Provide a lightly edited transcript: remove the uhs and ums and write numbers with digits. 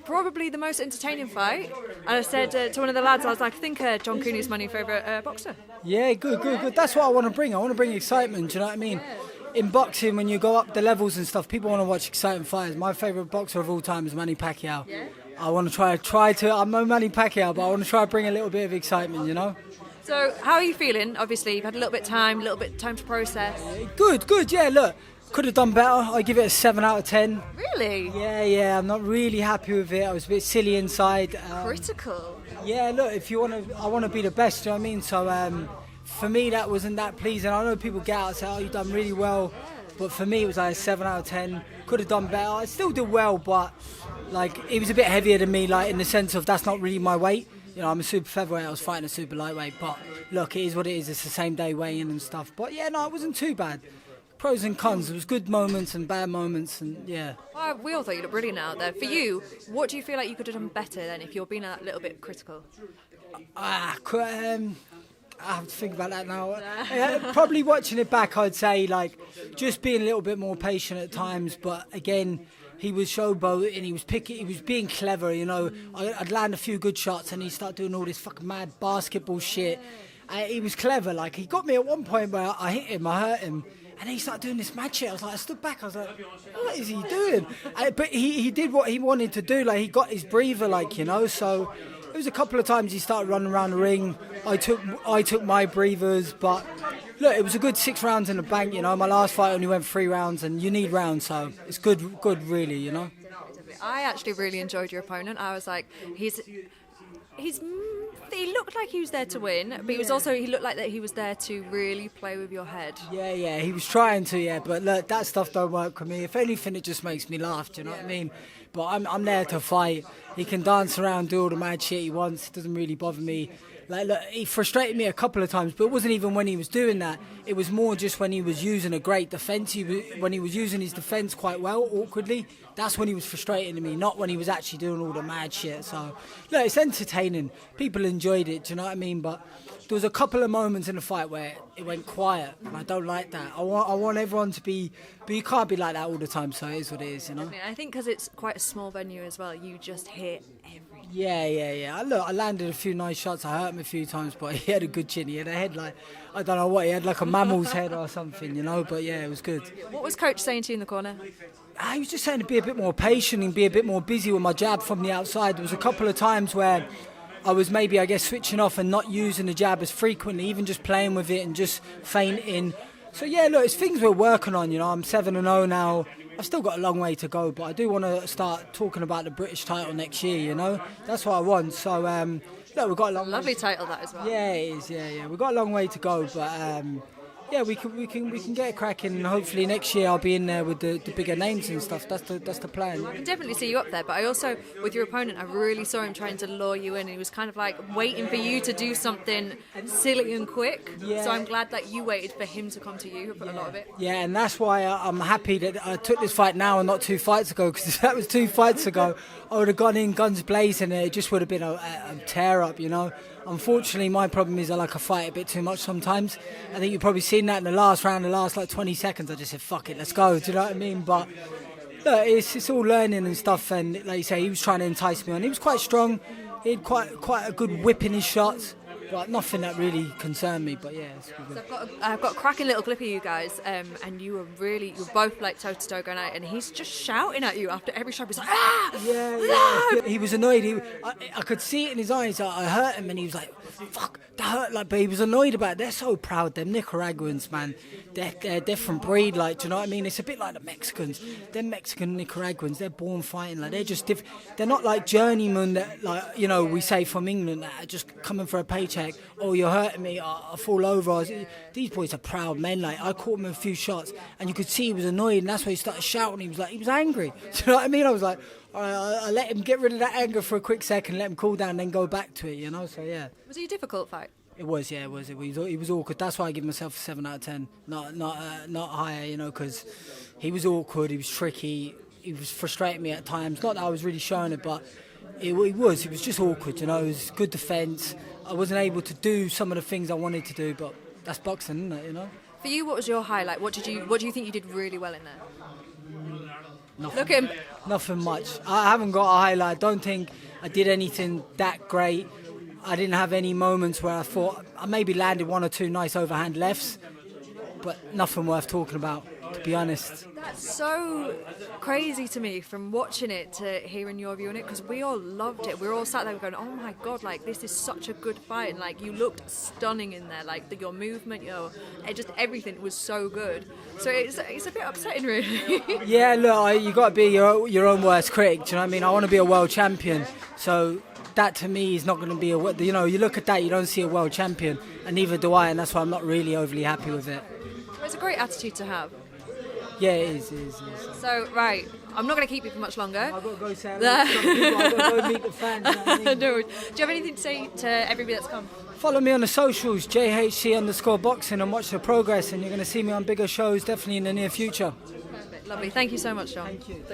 probably the most entertaining fight. And I said to one of the lads, I was like, I think John Cooney's my new favourite boxer. Yeah, good. That's what I want to bring. I want to bring excitement, do you know what I mean? Yeah. In boxing, when you go up the levels and stuff, people want to watch exciting fights. My favourite boxer of all time is Manny Pacquiao. Yeah. I want to try to, I'm no Manny Pacquiao, but I want to try to bring a little bit of excitement, you know? So how are you feeling? Obviously, you've had a little bit of time to process. Good, yeah, look. Could have done better. I give it a 7 out of 10. Really? Yeah, I'm not really happy with it. I was a bit silly inside. Critical. Yeah, look, I want to be the best, do you know what I mean? So for me, that wasn't that pleasing. I know people get out and say, oh, you've done really well. But for me, it was like a 7 out of 10. Could have done better. I still did well, but like it was a bit heavier than me, like in the sense of that's not really my weight. You know, I'm a super featherweight, I was fighting a super lightweight. But look, it is what it is. It's the same day weigh-in and stuff. But yeah, no, it wasn't too bad. Pros and cons. There was good moments and bad moments, and yeah. Well, we all thought you looked brilliant out there. For you, what do you feel like you could have done better then if you're being a little bit critical? I have to think about that now. Probably watching it back, I'd say like just being a little bit more patient at times. But again, he was showboating, he was picking, he was being clever. You know, I'd land a few good shots, and he'd start doing all this fucking mad basketball shit. He was clever. Like he got me at one point where I hit him, I hurt him. And then he started doing this mad shit. I stood back. I was like, what is he doing? But he did what he wanted to do. Like, he got his breather, like, you know. So there was a couple of times he started running around the ring. I took my breathers. But, look, it was a good 6 rounds in the bank, you know. My last fight only went 3 rounds, and you need rounds. So it's good, really, you know. I actually really enjoyed your opponent. I was like, he looked like he was there to win, but he looked like that he was there to really play with your head. Yeah, he was trying to, yeah, but look, that stuff don't work for me. If anything, it just makes me laugh, do you know what I mean? But I'm there to fight. He can dance around, do all the mad shit he wants. It doesn't really bother me. Like, look, he frustrated me a couple of times, but it wasn't even when he was doing that. It was more just when he was using a great defence. When he was using his defence quite well, awkwardly, that's when he was frustrating me, not when he was actually doing all the mad shit. So, look, it's entertaining. People enjoyed it, do you know what I mean? But there was a couple of moments in the fight where it went quiet, and I don't like that. I want everyone to be, but you can't be like that all the time, so it is what it is, you know? I think because it's quite a small venue as well, you just hit everything. Yeah. Look, I landed a few nice shots. I hurt him a few times, but he had a good chin. He had a head like, I don't know what, he had like a mammal's head or something, you know? But yeah, it was good. What was Coach saying to you in the corner? He was just saying to be a bit more patient and be a bit more busy with my jab from the outside. There was a couple of times where I was maybe, I guess, switching off and not using the jab as frequently, even just playing with it and just feinting. So yeah, look, it's things we're working on, you know. I'm 7-0 now. I've still got a long way to go, but I do want to start talking about the British title next year, you know. That's what I want. So, look, we've got a long lovely title that as well. Yeah, it is. Yeah. We've got a long way to go, but yeah, we can get it cracking, and hopefully next year I'll be in there with the bigger names and stuff. That's the plan. I can definitely see you up there, but I also, with your opponent, I really saw him trying to lure you in. He was kind of like waiting for you to do something silly and quick. Yeah. So I'm glad that you waited for him to come to you for a lot of it. Yeah, and that's why I'm happy that I took this fight now and not 2 fights ago, because if that was 2 fights ago, I would have gone in guns blazing, and it just would have been a tear up, you know. Unfortunately, my problem is I like a fight a bit too much sometimes. I think you've probably seen that in the last round, the last like 20 seconds. I just said, fuck it, let's go. Do you know what I mean? But look, it's all learning and stuff. And like you say, he was trying to entice me on. He was quite strong. He had quite a good whip in his shots. But nothing that really concerned me, but yeah. So I've got a cracking little clip of you guys, and you were both like toe to toe going out, and he's just shouting at you after every shot. He's like, ah! Yeah. He was annoyed. I could see it in his eyes. I hurt him, and he was like, fuck, that hurt. Like, but he was annoyed about it. They're so proud, them Nicaraguans, man. They're a different breed, like, do you know what I mean? It's a bit like the Mexicans. They're Mexican Nicaraguans. They're born fighting. Like, they're just different. They're not like journeymen that, like, you know, we say from England that are just coming for a paycheck. Oh, you're hurting me, I fall over. These boys are proud men. Like, I caught him in a few shots, and you could see he was annoyed, and that's why he started shouting. He was angry. Do you know what I mean? I was like, all right, I let him get rid of that anger for a quick second, let him cool down, then go back to it, you know? So, yeah. Was it a difficult fight? It was. He was awkward. That's why I give myself a 7 out of 10, not higher, you know, because he was awkward, he was tricky, he was frustrating me at times. Not that I was really showing it, but it was just awkward, you know. It was good defence. I wasn't able to do some of the things I wanted to do, but that's boxing, isn't it, you know? For you, what was your highlight? What do you think you did really well in there? Look at him. Nothing much. I haven't got a highlight. I don't think I did anything that great. I didn't have any moments where I thought I maybe landed one or two nice overhand lefts, but nothing worth talking about, to be honest. That's so crazy to me from watching it to hearing your view on it, because we all loved it. We were all sat there going, oh my God, like this is such a good fight. And like you looked stunning in there, like your movement, just everything was so good. So it's a bit upsetting, really. Yeah, look, you got to be your own worst critic. Do you know what I mean? I want to be a world champion. So that to me is not going to be you look at that, you don't see a world champion, and neither do I, and that's why I'm not really overly happy with it. It's a great attitude to have. Yeah, it is. So, right, I'm not going to keep you for much longer. I've got to go say hello to some people. I've got to go meet the fans. You know what I mean? No, do you have anything to say to everybody that's come? Follow me on the socials, JHC_boxing, and watch the progress, and you're going to see me on bigger shows definitely in the near future. Perfect, lovely. Thank you so much, John. Thank you.